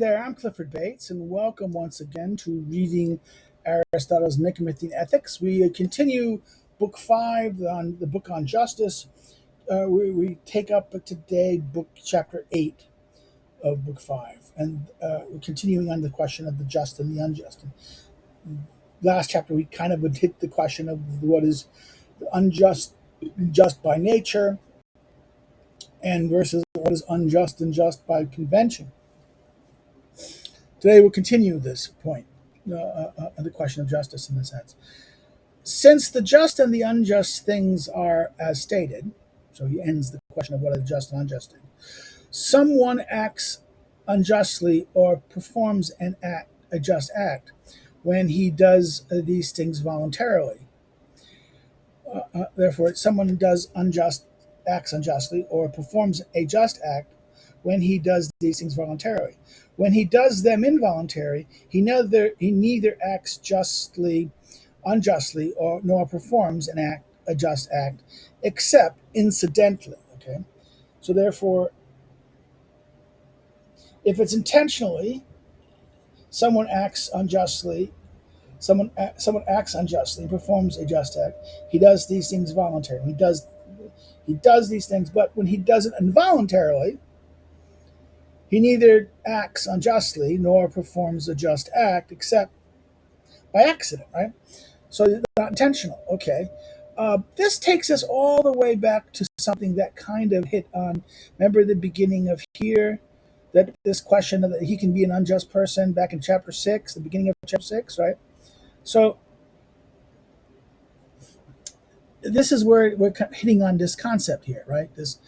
there, I'm Clifford Bates, and welcome once again to Reading Aristotle's Nicomachean Ethics. We continue Book 5, on the book on justice. We take up today Chapter 8 of Book 5, and we're continuing on the question of the just and the unjust. And last chapter, we kind of would hit the question of what is unjust, just by nature, and versus what is unjust and just by convention. Today we'll continue this point, the question of justice in the sense. Since the just and the unjust things are as stated, so he ends the question of what is just and unjust thing. Someone acts unjustly or performs a just act when he does these things voluntarily. Therefore, someone acts unjustly or performs a just act when he does these things voluntarily. When he does them involuntarily, he neither acts unjustly, or nor performs a just act, except incidentally. Okay, so therefore, if it's intentionally, someone acts unjustly. Someone acts unjustly and performs a just act. He does these things voluntarily. He does these things, but when he does it involuntarily, he neither acts unjustly nor performs a just act except by accident, right? So not intentional. Okay. This takes us all the way back to something that kind of hit on, remember the beginning of here, that this question of that he can be an unjust person back in chapter 6, the beginning of chapter 6, right? So this is where we're hitting on this concept here, right? It's,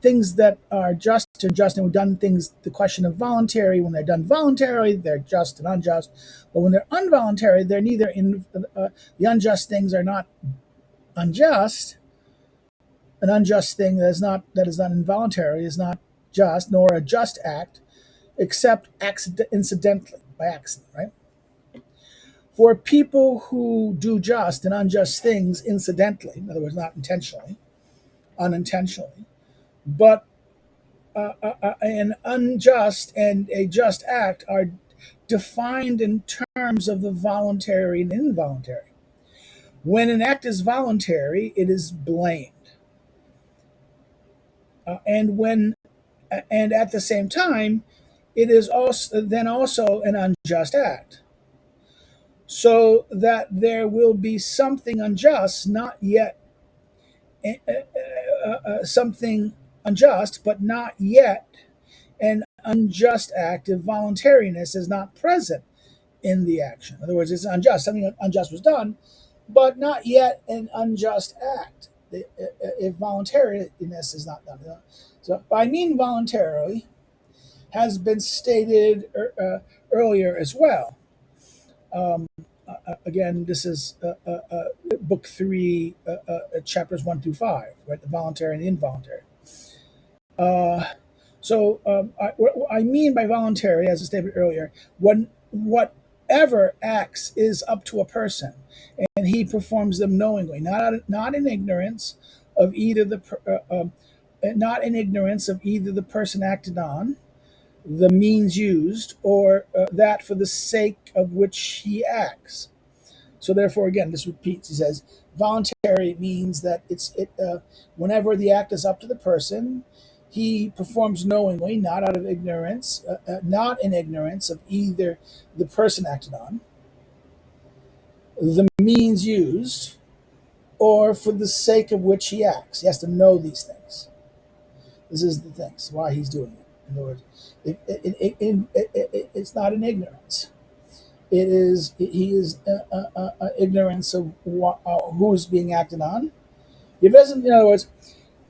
things that are just and just, and we've done things, the question of voluntary, when they're done voluntarily, they're just and unjust. But when they're involuntary, they're neither the unjust things are not unjust. An unjust thing that is not involuntary is not just, nor a just act, except incidentally, by accident, right? For people who do just and unjust things incidentally, in other words, not intentionally, unintentionally, but an unjust and a just act are defined in terms of the voluntary and involuntary. When an act is voluntary, it is blamed, and at the same time, it is also an unjust act. So that there will be something unjust, not yet something unjust, but not yet an unjust act if voluntariness is not present in the action. In other words, it's unjust. Something unjust was done, but not yet an unjust act if voluntariness is not done. So, I mean voluntarily has been stated earlier as well. Again, this is book 3, chapters 1 through 5, right? The voluntary and involuntary. What I mean by voluntary, as I stated earlier, when whatever acts is up to a person, and he performs them knowingly, not in ignorance of either the person acted on, the means used, or that for the sake of which he acts. So therefore, again, this repeats. He says, voluntary means that whenever the act is up to the person, he performs knowingly, not out of ignorance, not in ignorance of either the person acted on, the means used, or for the sake of which he acts. He has to know these things. This is the things why he's doing it. In other words, it's not in ignorance. He is ignorance of who is being acted on. He doesn't. In other words,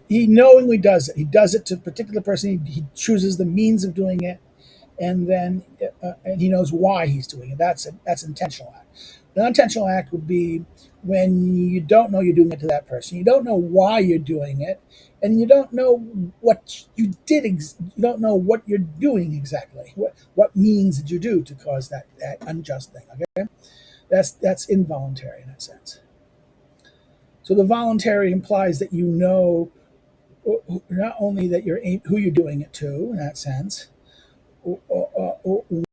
he knowingly does it. He does it to a particular person. He chooses the means of doing it, and then and he knows why he's doing it. That's intentional act. An unintentional act would be when you don't know you're doing it to that person. You don't know why you're doing it, and you don't know what you did. You don't know what you're doing exactly. What means did you do to cause that unjust thing? Okay, that's involuntary in that sense. So the voluntary implies that you know not only that who you're doing it to in that sense,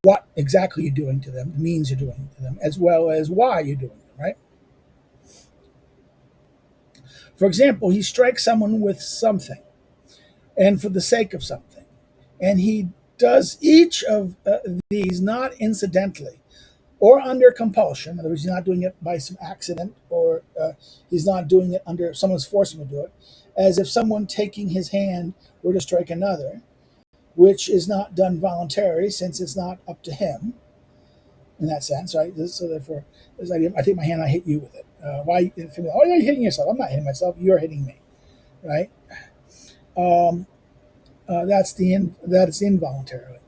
what exactly you're doing to them, the means you're doing to them, as well as why you're doing them, right? For example, he strikes someone with something and for the sake of something. And he does each of these not incidentally or under compulsion. In other words, he's not doing it by some accident, or he's not doing it under someone's forcing him to do it, as if someone taking his hand were to strike another, which is not done voluntarily since it's not up to him in that sense, right? So therefore, this idea, I take my hand, I hit you with it. Why? Oh, you're hitting yourself. I'm not hitting myself. You're hitting me, right? Um, that is involuntarily.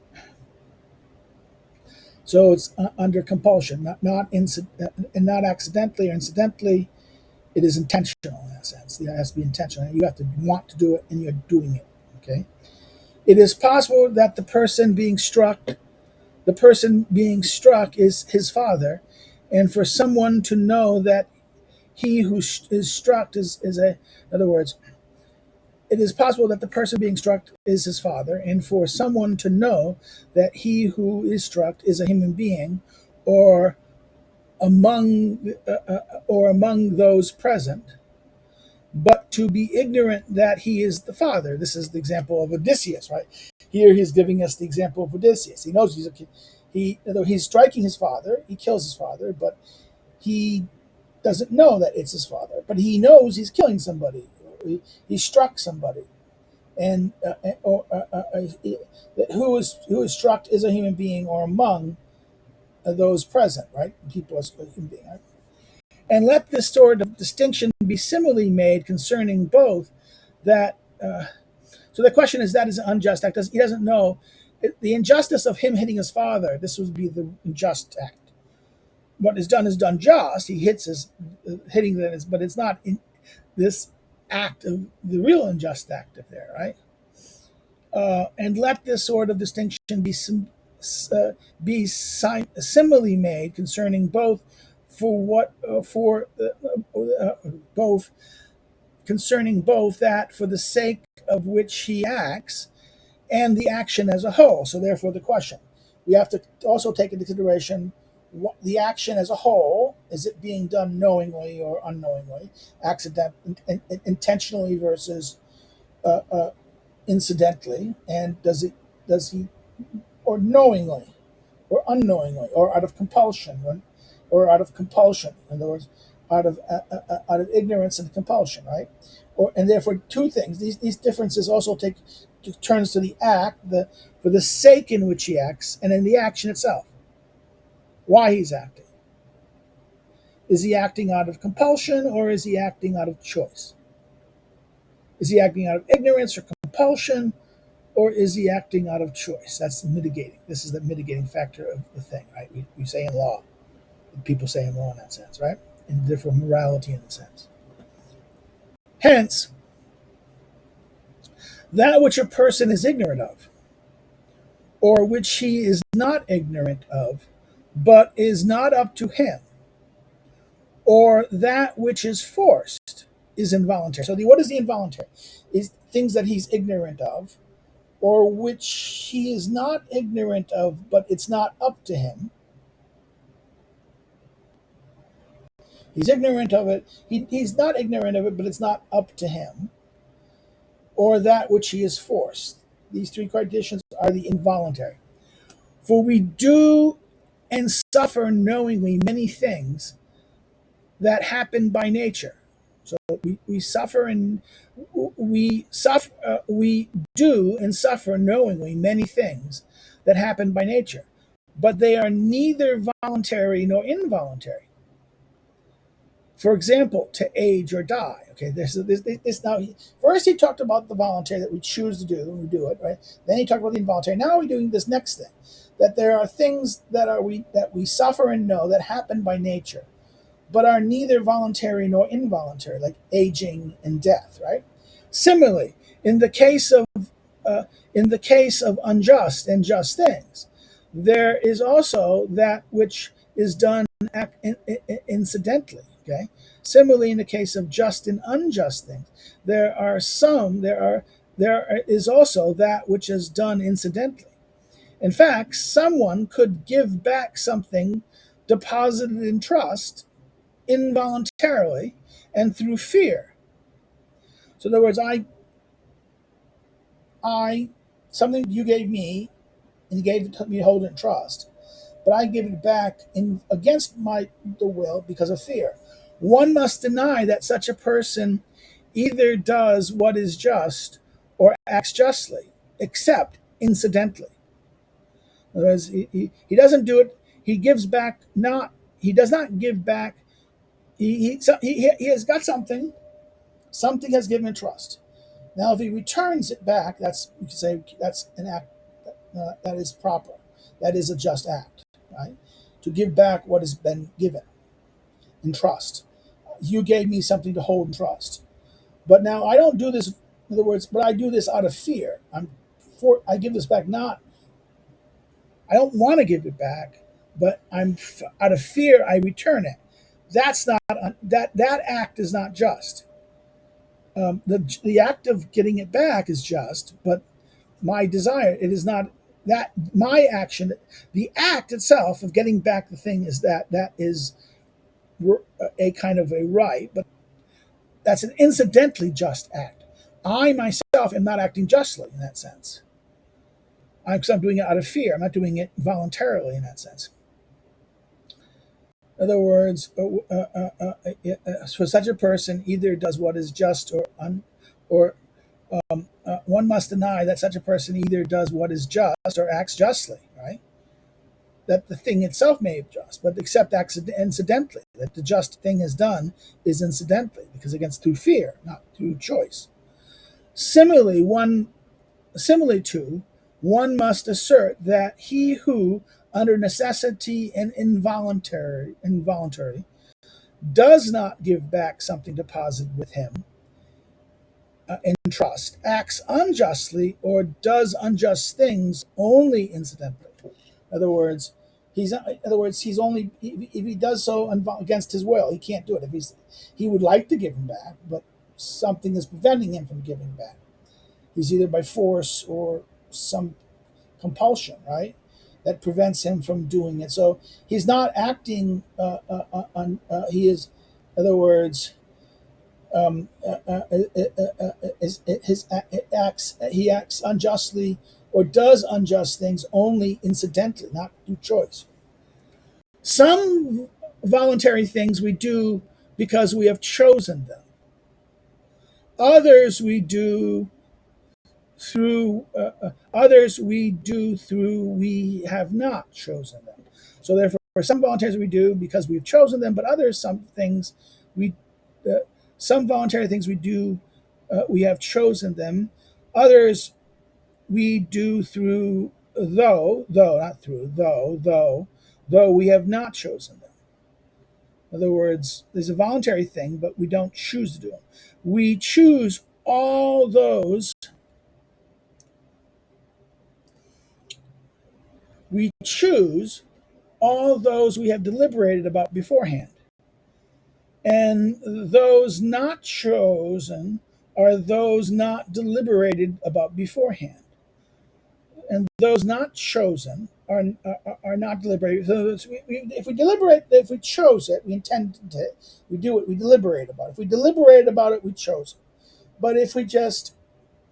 So it's under compulsion, and not accidentally or incidentally. It is intentional in that sense. It has to be intentional. You have to want to do it, and you're doing it. Okay. It is possible that the person being struck is his father, and for someone to know that he who is struck is a. In other words, it is possible that the person being struck is his father, and for someone to know that he who is struck is a human being, or among among those present, but to be ignorant that he is the father. This is the example of Odysseus, right? Here he's giving us the example of Odysseus. He knows although he's striking his father, he kills his father, but he doesn't know that it's his father. But he knows he's killing somebody. He struck somebody, and who is struck is a human being or among those present, right? People as a human being, right? And let this sort of distinction be similarly made concerning both that. So the question is, that is an unjust act. He doesn't know the injustice of him hitting his father. This would be the unjust act. What is done just. He hits his hitting the, but it's not in this act of the real unjust act of there, right? And let this sort of distinction similarly made concerning both for both concerning both that for the sake of which he acts and the action as a whole. So therefore, the question we have to also take into consideration what the action as a whole, is it being done knowingly or unknowingly, intentionally versus uh, uh, incidentally, and does he or knowingly or unknowingly or out of compulsion, or out of compulsion, in other words, out of ignorance and compulsion, right? Or and therefore two things. These differences also take turns to the act, the for the sake in which he acts, and in the action itself. Why he's acting. Is he acting out of compulsion, or is he acting out of choice? Is he acting out of ignorance or compulsion, or is he acting out of choice? That's the mitigating. This is the mitigating factor of the thing, right? We say in law, people say in law in that sense, right? And therefore morality in the sense. Hence, that which a person is ignorant of, or which he is not ignorant of, but is not up to him, or that which is forced is involuntary. So what is the involuntary? Is things that he's ignorant of, or which he is not ignorant of, but it's not up to him. He's ignorant of it. He's not ignorant of it, but it's not up to him, or that which he is forced. These three conditions are the involuntary. For we do and suffer knowingly many things that happen by nature. So we suffer and we do and suffer knowingly many things that happen by nature, but they are neither voluntary nor involuntary. For example, to age or die. Okay, this now. First, he talked about the voluntary that we choose to do, and we do it, right? Then he talked about the involuntary. Now we're doing this next thing, that there are things that we suffer and know that happen by nature, but are neither voluntary nor involuntary, like aging and death, right? Similarly, in the case of uh, unjust and just things, there is also that which is done incidentally. Okay. Similarly, in the case of just and unjust things, there is also that which is done incidentally, In fact, someone could give back something deposited in trust involuntarily and through fear. So in other words, I something you gave me and you gave it to me to hold it in trust, but I give it back in against my the will because of fear. One must deny that such a person either does what is just or acts justly, except incidentally. In other words, he doesn't do it. He gives back not. He does not give back. He has got something. Something has given trust. Now, if he returns it back, that's you can say that's an act that is proper. That is a just act, right? To give back what has been given in trust. You gave me something to hold in trust, but now I don't do this. In other words, but I do this out of fear. I give this back not. I don't want to give it back, but out of fear I return it. That's not that act is not just. The act of getting it back is just, but my desire it is not that my action. The act itself of getting back the thing is that is a kind of a right, but that's an incidentally just act. I myself am not acting justly in that sense. I'm doing it out of fear. I'm not doing it voluntarily in that sense. In other words, for such a person, either does what is just or one must deny that such a person either does what is just or acts justly, right? That the thing itself may be just, but except incidentally, that the just thing is done is incidentally, because against through fear, not through choice. Similarly, one must assert that he who, under necessity and involuntary, does not give back something deposited with him in trust, acts unjustly or does unjust things only incidentally. In other words, he's only if he does so against his will, he can't do it. He would like to give him back, but something is preventing him from giving back. He's either by force or some compulsion, right? That prevents him from doing it. So he's not acting. He is, in other words, his acts. He acts unjustly or does unjust things only incidentally, not through choice. Some voluntary things we do because we have chosen them. Others we do through we have not chosen them. So therefore, some voluntaries we do because we've chosen them, but others we uh, some voluntary things we do we have chosen them. Others we do through though not through though we have not chosen them. In other words, there's a voluntary thing, but we don't choose to do them. We choose all those we choose all those we have deliberated about beforehand. And those not chosen are those not deliberated about beforehand. And those not chosen are not deliberated. So if we deliberate, if we chose it, we intend to, we do it, we deliberate about it. If we deliberate about it, we chose it. But if we just,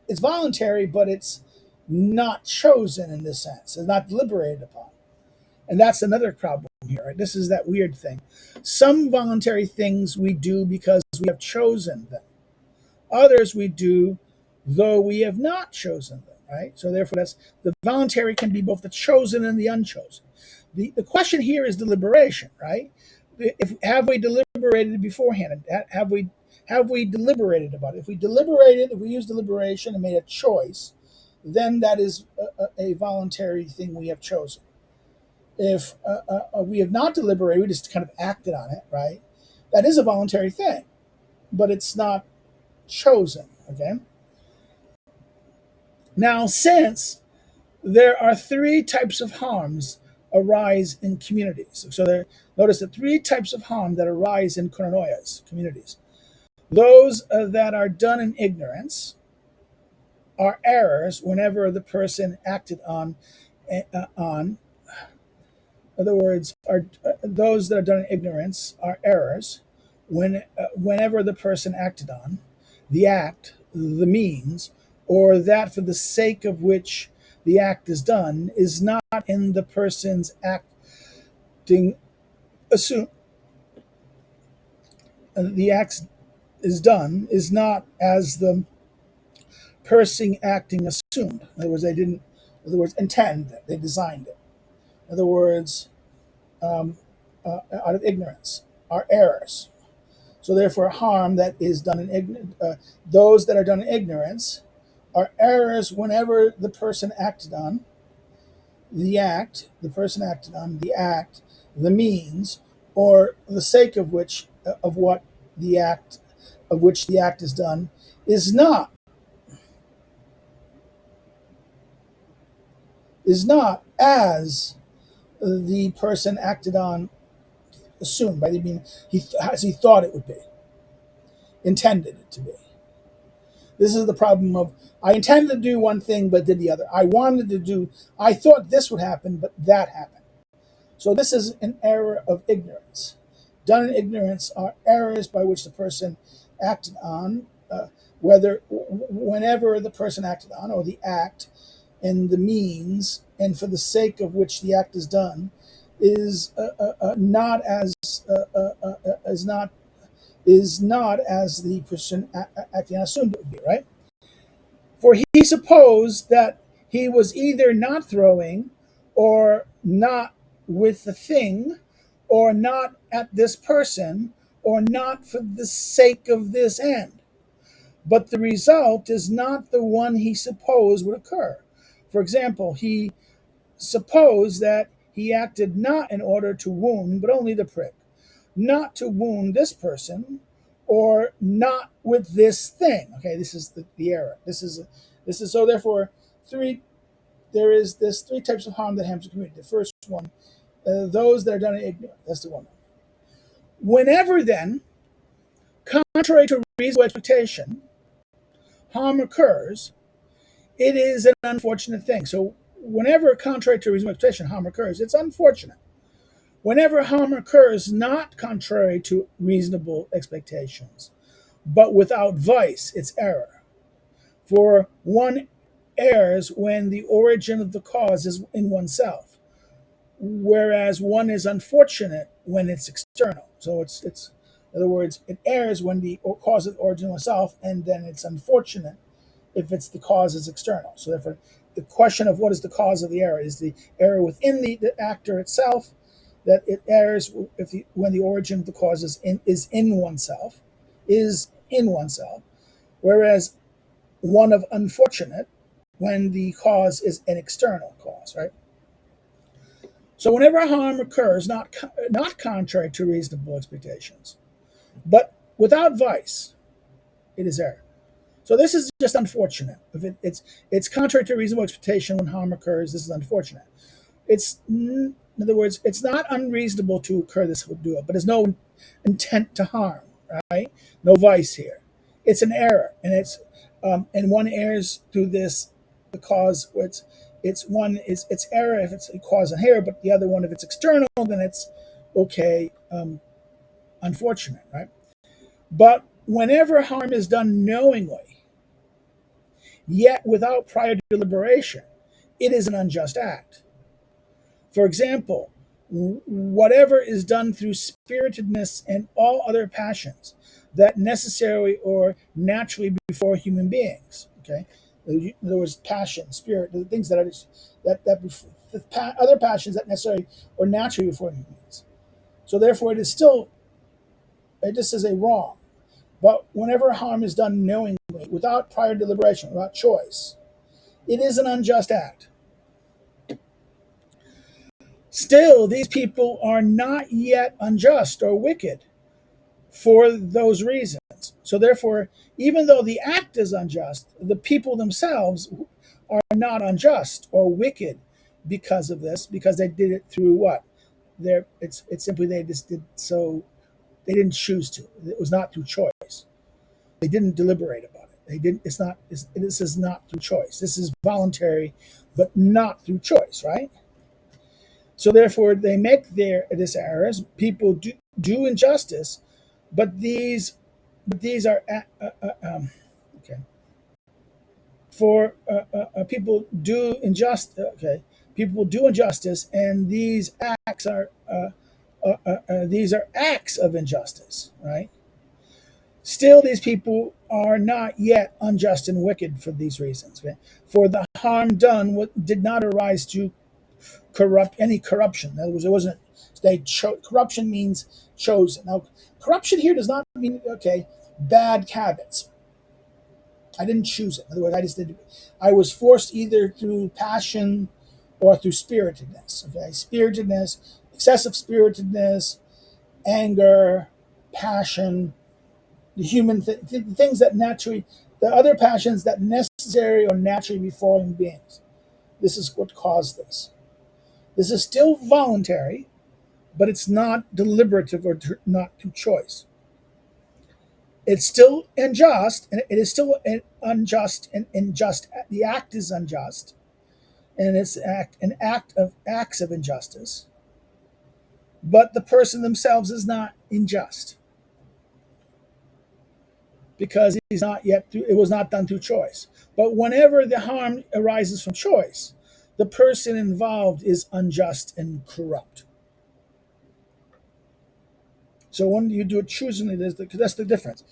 it's voluntary, but it's not chosen in this sense, it's not deliberated upon. And that's another problem here. Right? This is that weird thing. Some voluntary things we do because we have chosen them. Others we do though we have not chosen them. Right? So therefore, that's the voluntary can be both the chosen and the unchosen. The question here is deliberation, right? If have we deliberated beforehand? Have we deliberated about it? If we use deliberation and made a choice, then that is a voluntary thing we have chosen. If we have not deliberated, we just kind of acted on it, right? That is a voluntary thing, but it's not chosen. Okay. Now, since there are three types of harms arise in communities, so notice the three types of harm that arise in koinoias, communities. Those that are done in ignorance are errors whenever the person acted on on. In other words, are those that are done in ignorance are errors whenever the person acted on, the act, the means, or that for the sake of which the act is done is not in the person's acting assume the act is done is not as the person acting assumed. In other words, they didn't. In other words, intend it. They designed it. In other words, out of ignorance are errors. So therefore, harm that is done in ignorance, those that are done in ignorance, are errors whenever the person acted on the act, the person acted on the act, the means, or the sake of which of what the act of which the act is done is not as the person acted on assumed by the mean as he thought it would be, intended it to be. This is the problem of I intended to do one thing but did the other. I thought this would happen, but that happened. So this is an error of ignorance. Done in ignorance are errors by which the person acted on, whenever the person acted on, or the act and the means, and for the sake of which the act is done, not as is not is not as the person acting on assumed it would be, right? For he supposed that he was either not throwing, or not with the thing, or not at this person, or not for the sake of this end. But the result is not the one he supposed would occur. For example, he supposed that he acted not in order to wound, but only to prick, not to wound this person, or not with this thing. Okay, this is the error. This is so. Therefore, three there is this three types of harm that happens to the community. The first one, those that are done in ignorance. That's the one. Whenever then, contrary to reasonable expectation, harm occurs, it is an unfortunate thing. So, whenever contrary to reasonable expectation harm occurs, it's unfortunate. Whenever harm occurs not contrary to reasonable expectations, but without vice, it's error. For one errs when the origin of the cause is in oneself, whereas one is unfortunate when it's external. So it's in other words, it errs when the cause of origin in oneself, and then it's unfortunate if it's the cause is external. So therefore, the question of what is the cause of the error is the error within the actor itself, that it errs when the origin of the cause is in oneself, whereas one of unfortunate when the cause is an external cause, right? So whenever harm occurs, not contrary to reasonable expectations, but without vice, it is error. So this is just unfortunate. If it's contrary to reasonable expectation when harm occurs, this is unfortunate. In other words, it's not unreasonable to occur this would do it, but there's no intent to harm, right? No vice here. It's an error, and one errs through this because it's error if it's a cause in here, but the other one if it's external, then it's okay, unfortunate, right? But whenever harm is done knowingly, yet without prior deliberation, it is an unjust act. For example, whatever is done through spiritedness and all other passions that necessarily or naturally before human beings. Okay, in other words, passion, spirit, the things that are other passions that necessarily or naturally before human beings. So therefore, this is a wrong. But whenever harm is done knowingly, without prior deliberation, without choice, it is an unjust act. Still, these people are not yet unjust or wicked for those reasons. So, therefore, even though the act is unjust, the people themselves are not unjust or wicked because of this, because they did it through what? It's simply they just did so. They didn't choose to. It was not through choice. They didn't deliberate about it. They didn't. It's not. This is not through choice. This is voluntary, but not through choice, right? So therefore, they make this errors. People do injustice, but these are okay. For people do people do injustice, and these are acts of injustice, right? Still, these people are not yet unjust and wicked for these reasons. Okay? For the harm done did not arise to corrupt any corruption. In other words, it wasn't. Corruption means chosen. Now, corruption here does not mean bad habits. I didn't choose it. In other words, I just did. I was forced either through passion or through spiritedness. Okay, spiritedness, excessive spiritedness, anger, passion, the human things that naturally, the other passions that necessary or naturally befall human beings. This is what caused this. This is still voluntary, but it's not deliberative or not through choice. It's still unjust, and it is still unjust and unjust. The act is unjust, and it's an act of acts of injustice. But the person themselves is not unjust because he's not yet. It was not done through choice. But whenever the harm arises from choice, the person involved is unjust and corrupt. So when you do it choosingly, that's the difference.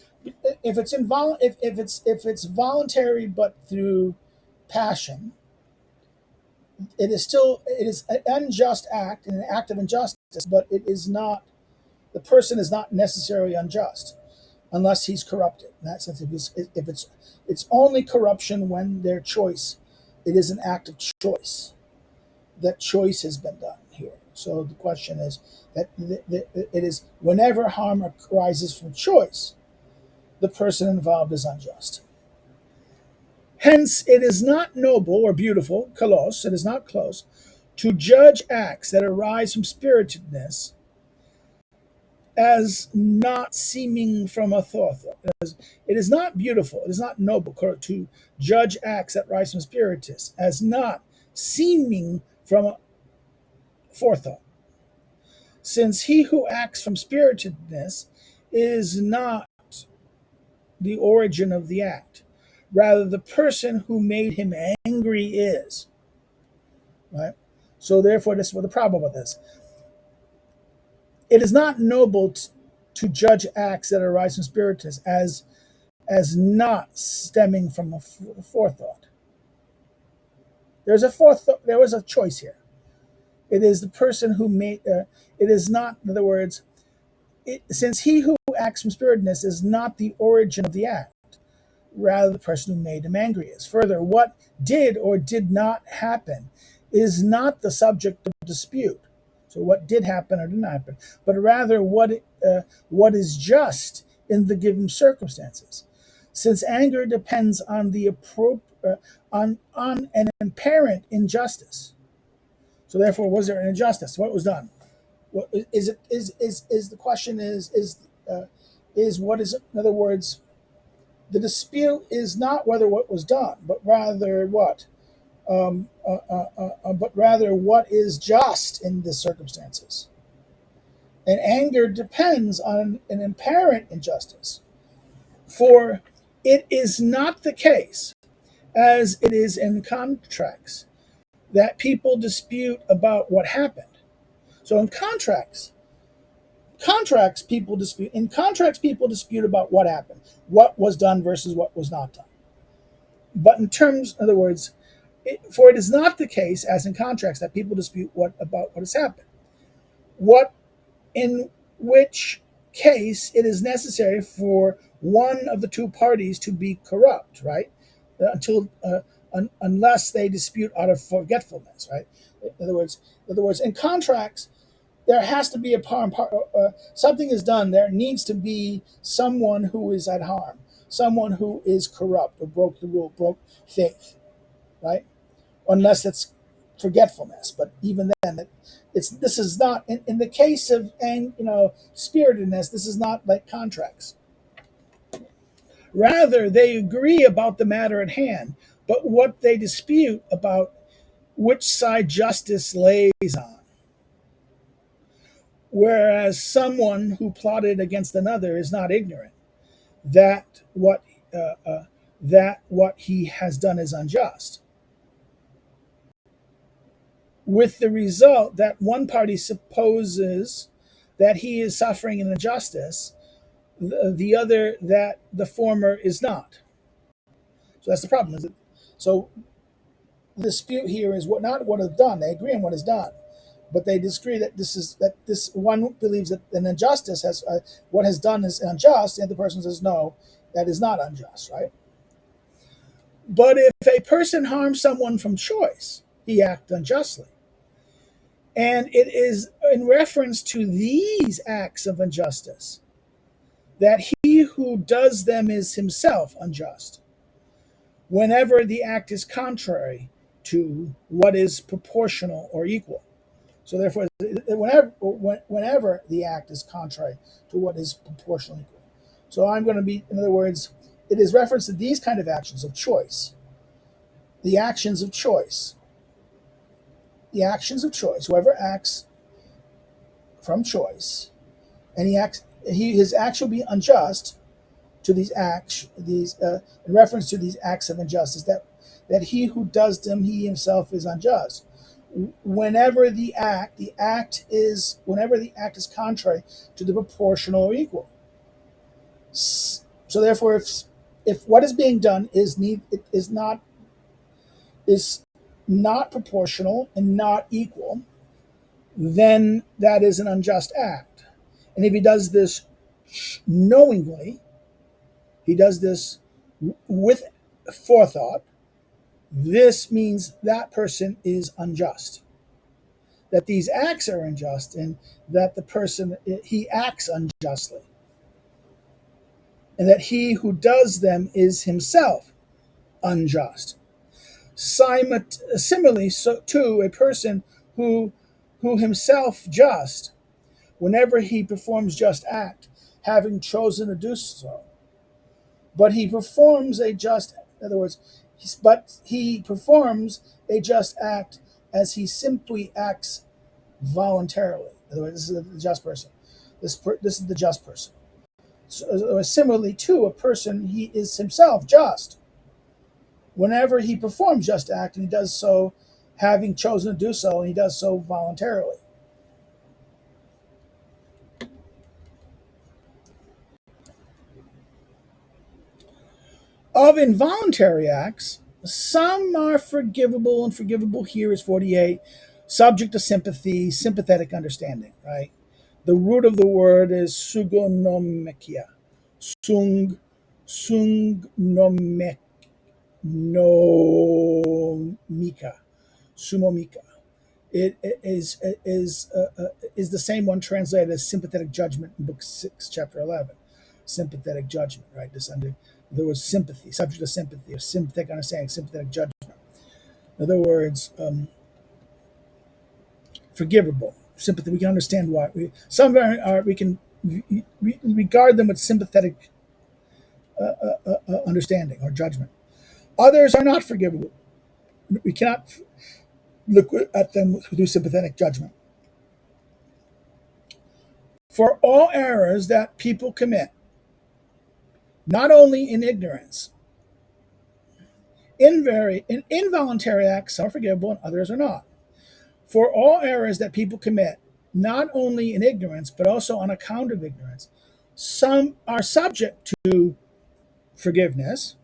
If it's voluntary but through passion, it is an unjust act and an act of injustice, but it is not. The person is not necessarily unjust unless he's corrupted. In that sense, if it's only corruption when their choice, it is an act of choice. That choice has been done here. So the question is that it is whenever harm arises from choice, the person involved is unjust. Hence, it is not noble or beautiful, kalos, it is not close, to judge acts that arise from spiritedness as not seeming from a thought. It is not beautiful, it is not noble to judge acts that rise from spiritus as not seeming from a forethought. Since he who acts from spiritedness is not the origin of the act, rather the person who made him angry is. Right? So therefore, this is what the problem with this. It is not noble to judge acts that arise from spiritus as not stemming from a forethought. There's a forethought. There was a choice here. It is the person who made. It is not, in other words, since he who acts from spiritedness is not the origin of the act, rather the person who made him angry is. Further, what did or did not happen is not the subject of dispute. So what did happen or did not happen, but rather what is just in the given circumstances. Since anger depends on the on an apparent injustice. So therefore, was there an injustice? What was done? What is it? Is the question is what is, in other words, the dispute is not whether what was done, but rather what, but rather what is just in the circumstances. And anger depends on an apparent injustice, for it is not the case, as it is in contracts, that people dispute about what happened. So in contracts people dispute about what happened, what was done versus what was not done. But in terms, in other words, for it is not the case, as in contracts, that people dispute about what has happened. What in which case it is necessary for one of the two parties to be corrupt, right? Unless they dispute out of forgetfulness, right? In other words, in contracts, there has to be a something is done. There needs to be someone who is at harm, someone who is corrupt or broke the rule, broke faith, right? Unless it's forgetfulness. But even then, this is not in the case of spiritedness. This is not like contracts. Rather, they agree about the matter at hand, but what they dispute about which side justice lays on. Whereas someone who plotted against another is not ignorant that what uh, uh, that what he has done is unjust, with the result that one party supposes that he is suffering an injustice, the other that the former is not. So that's the problem. Is it? So the dispute here is what not what is done. They agree on what is done, but they disagree that this one believes that an injustice has what has done is unjust, and the person says no, that is not unjust, right? But if a person harms someone from choice, he acts unjustly. And it is in reference to these acts of injustice that he who does them is himself unjust, whenever the act is contrary to what is proportional or equal. So therefore, whenever the act is contrary to what is proportional or equal. So I'm going to be, in other words, it is reference to these kind of actions of choice. The actions of choice. The actions of choice. Whoever acts from choice, and his acts will be unjust to these acts, in reference to these acts of injustice, that he who does them, he himself is unjust. Whenever the act is contrary to the proportional or equal. So therefore, if what is being done is not proportional and not equal, then that is an unjust act. And if he does this knowingly, he does this with forethought, this means that person is unjust. That these acts are unjust and that the person, he acts unjustly. And that he who does them is himself unjust. Similarly, so too, a person who himself just, whenever he performs just act, having chosen to do so, but he performs a just, in other words, he performs a just act as he simply acts voluntarily. In other words, this is the just person. This is the just person. So, similarly, to a person, he is himself just. Whenever he performs just act, and he does so having chosen to do so, and he does so voluntarily. Of involuntary acts, some are forgivable, and forgivable here is 48, subject to sympathy, sympathetic understanding, right? The root of the word is sugonomechia. Sung, sung nomika, sumomika. It is the same one translated as sympathetic judgment in Book 6, Chapter 11. Sympathetic judgment, right? There was sympathy, subject to sympathy, or sympathetic understanding, sympathetic judgment. In other words, forgivable, sympathy. We can understand why. Some are we can regard them with sympathetic understanding or judgment. Others are not forgivable. We cannot look at them through sympathetic judgment. For all errors that people commit, not only in ignorance, involuntary acts, some are forgivable and others are not. For all errors that people commit, not only in ignorance, but also on account of ignorance, some are subject to forgiveness,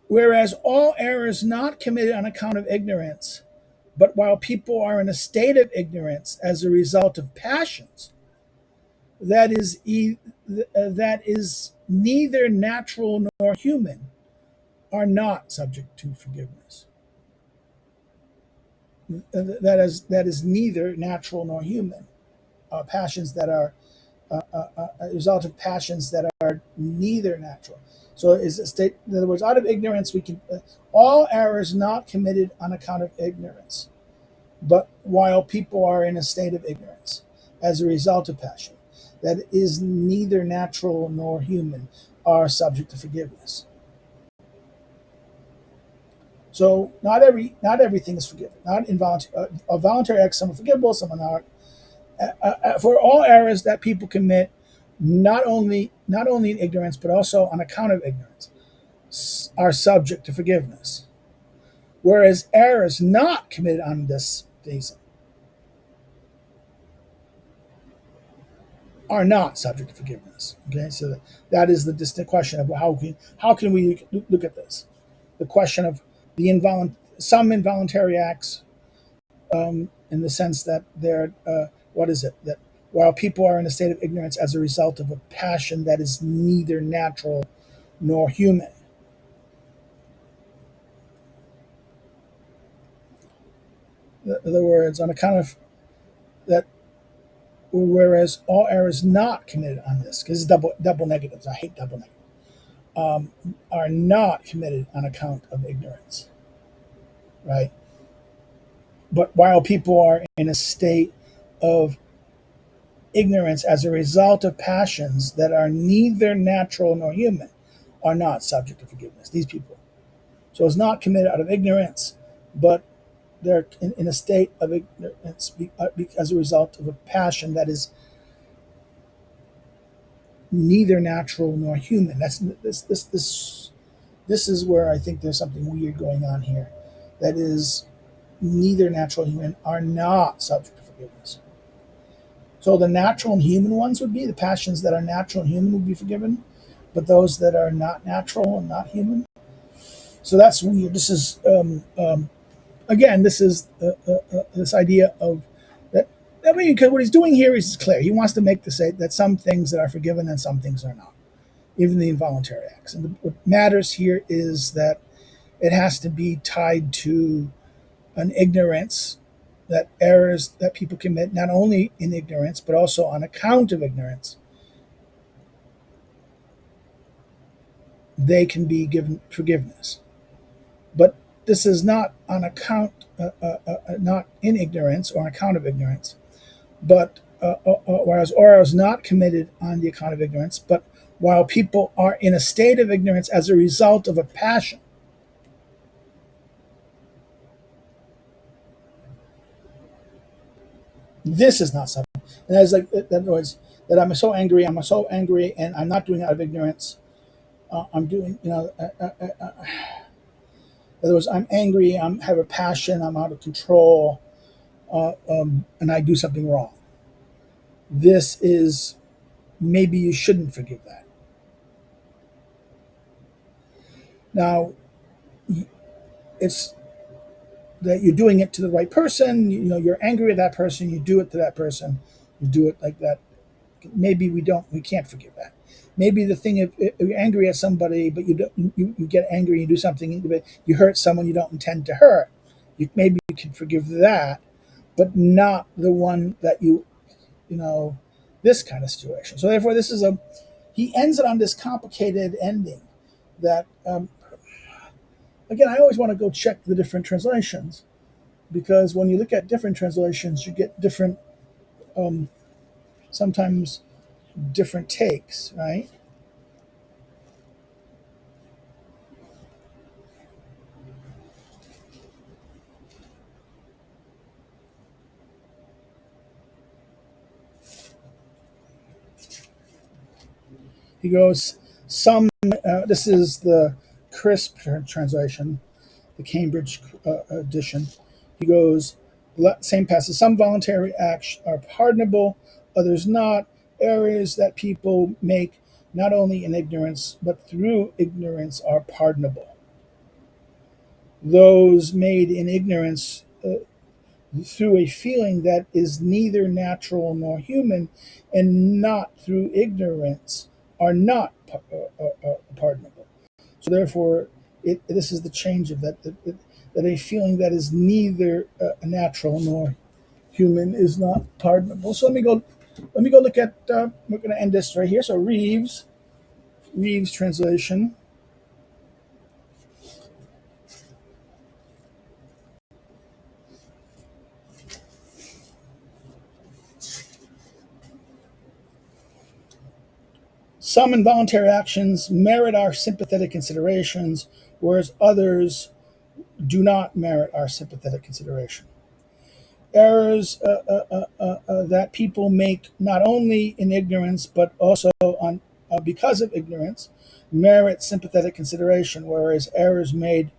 whereas all errors not committed on account of ignorance, but while people are in a state of ignorance as a result of passions, that is neither natural nor human, are not subject to forgiveness. That is neither natural nor human. Passions that are a result of passions that are neither natural. So is a state. In other words, out of ignorance, we can all errors not committed on account of ignorance, but while people are in a state of ignorance as a result of passion. that is neither natural nor human are subject to forgiveness. So not everything is forgiven. Not involuntary, voluntary acts, some are forgivable, some are not. For all errors that people commit, not only in ignorance but also on account of ignorance, are subject to forgiveness. Whereas errors not committed on this reason are not subject to forgiveness. Okay, so that is the distinct question of how can we look at this? The question of some involuntary acts, in the sense that they're what is it that while people are in a state of ignorance as a result of a passion that is neither natural nor human. In other words, on account of that, whereas all errors not committed on this, because it's double negatives, I hate double negatives, are not committed on account of ignorance, right? But while people are in a state of ignorance as a result of passions that are neither natural nor human, are not subject to forgiveness. These people. So it's not committed out of ignorance, but they're in a state of ignorance as a result of a passion that is neither natural nor human. This is where I think there's something weird going on here. That is, neither natural nor human are not subject to forgiveness. So the natural and human ones would be the passions that are natural and human would be forgiven, but those that are not natural and not human. So that's weird. This is again. This is this idea of that. I mean, because what he's doing here is clear. He wants to make the say that some things that are forgiven and some things are not, even the involuntary acts. And what matters here is that it has to be tied to an ignorance, that errors that people commit not only in ignorance but also on account of ignorance, they can be given forgiveness. But this is not on account, not in ignorance or on account of ignorance, but whereas or is not committed on the account of ignorance, but while people are in a state of ignorance as a result of a passion. This is not something. And that's like, in other words, that I'm so angry, and I'm not doing it out of ignorance. I'm doing, in other words, I'm angry, have a passion, I'm out of control, and I do something wrong. This is, maybe you shouldn't forgive that. Now, it's that you're doing it to the right person. You're angry at that person. You do it to that person. You do it like that. Maybe we can't forgive that. Maybe the thing, if you're angry at somebody, but you get angry, you do something, you hurt someone you don't intend to hurt. Maybe you can forgive that, but not the one that you know, this kind of situation. So therefore, he ends it on this complicated ending that, again, I always want to go check the different translations, because when you look at different translations, you get different, sometimes different takes, right? He goes, this is the crisp translation, the Cambridge edition. He goes, same passage, some voluntary acts are pardonable, others not. Errors that people make not only in ignorance, but through ignorance are pardonable. Those made in ignorance through a feeling that is neither natural nor human, and not through ignorance, are not pardonable. So therefore, this is the change of that a feeling that is neither natural nor human is not pardonable. So let me go look at. We're going to end this right here. So Reeve's translation. Some involuntary actions merit our sympathetic considerations, whereas others do not merit our sympathetic consideration. Errors that people make not only in ignorance but also because of ignorance merit sympathetic consideration, whereas errors made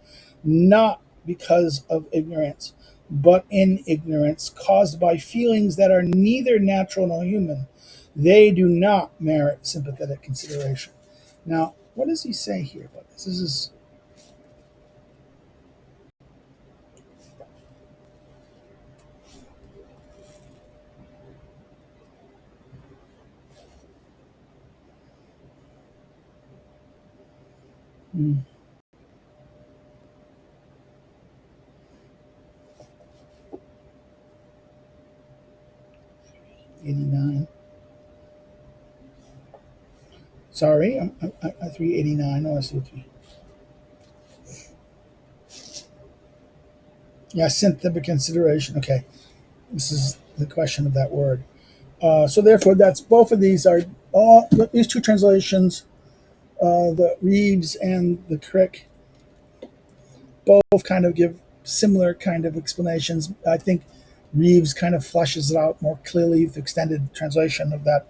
not because of ignorance but in ignorance caused by feelings that are neither natural nor human, they do not merit sympathetic consideration. Now, what does he say here about this? This is 89. Sorry, I'm 389. Oh, I see. Yeah, sympathetic consideration. Okay, this is the question of that word. So therefore, that's both of these are all these two translations, the Reeves and the Crick, both kind of give similar kind of explanations. I think Reeves kind of fleshes it out more clearly, the extended translation of that.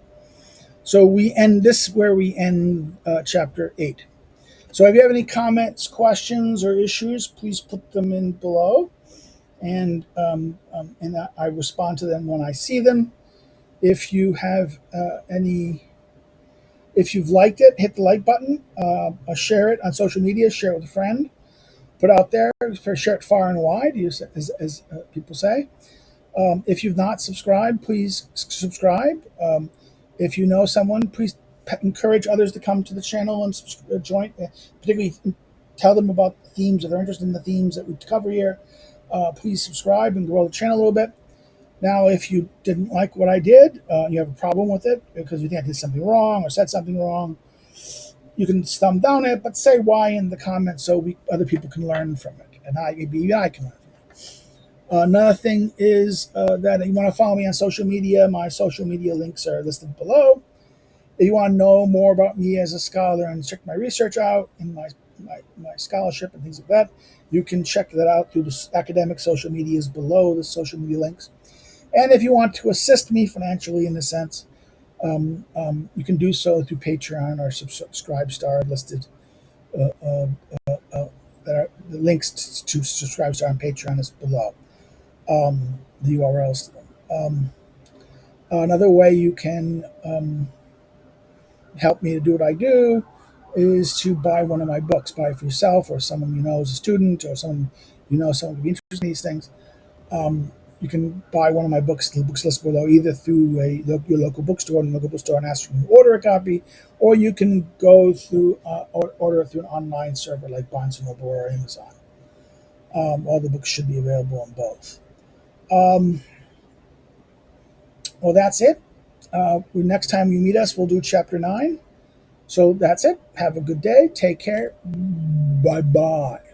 So we end this where we end chapter 8. So if you have any comments, questions, or issues, please put them in below, and I respond to them when I see them. If you have if you've liked it, hit the like button. Share it on social media. Share it with a friend. Put out there. Share it far and wide, as people say. If you've not subscribed, please subscribe. If you know someone, please encourage others to come to the channel and join. Particularly, tell them about the themes if they're interested in the themes that we cover here. Please subscribe and grow the channel a little bit. Now, if you didn't like what I did, you have a problem with it because you think I did something wrong or said something wrong, you can thumb down it, but say why in the comments so other people can learn from it, and maybe I can learn from it. Another thing is that if you want to follow me on social media, my social media links are listed below. If you want to know more about me as a scholar and check my research out and my scholarship and things like that, you can check that out through the academic social medias below the social media links. And if you want to assist me financially in a sense, you can do so through Patreon or Subscribe Star listed. Uh, uh, the links to Subscribe Star on Patreon is below. The URLs. Another way you can help me to do what I do is to buy one of my books. Buy it for yourself or someone you know is a student or someone you know someone could be interested in these things. You can buy one of my books, the books listed below, either through your local bookstore and ask them to order a copy, or you can go through or order through an online server like Barnes & Noble or Amazon. All the books should be available on both. Well, that's it. Next time you meet us, we'll do chapter 9. So that's it. Have a good day. Take care. Bye-bye.